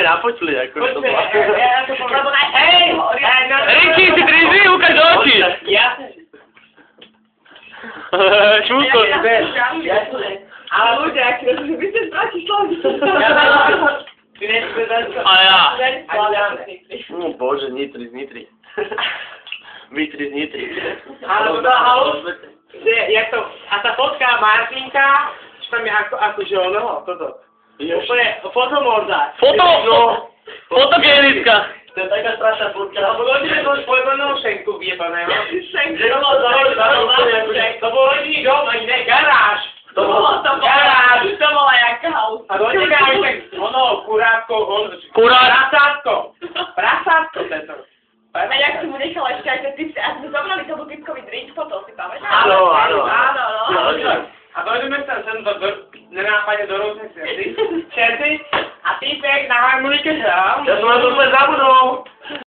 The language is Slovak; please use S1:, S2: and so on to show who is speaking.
S1: aj napočuli, ako to bolo.
S2: Hej!
S1: Ricky, si triží, ukáž do očí! Šúko.
S2: Ale ľudia, vy ste z Bratislavy.
S1: A ja.
S2: No
S1: bože, Nitri z Nitri. Vitri z Nitri.
S2: Ale to halus, jak to, a tá fotka Martinka, čo tam je akože ono, toto. Úplne fotomorda.
S1: Fotogenická.
S2: To je taká strašná fotka. Lebo ľudia to spojmenou šenku vyjebaného. Šenku? To bol rodinný dom, ani ne, garáž. To garáž.
S3: To bola jak haus.
S2: A do tega aj tak, ono, kurátko, prasátko tento.
S3: A jak si mu nechal ešte aj ten typ, a sme zobrali tomu typkovi drink, potom si pamätáš?
S2: Áno.
S3: No.
S2: A dojdeme sa sem nenápadne do rôznych čety a týpek na harmonike hral.
S1: Ja som na to úplne zabudol.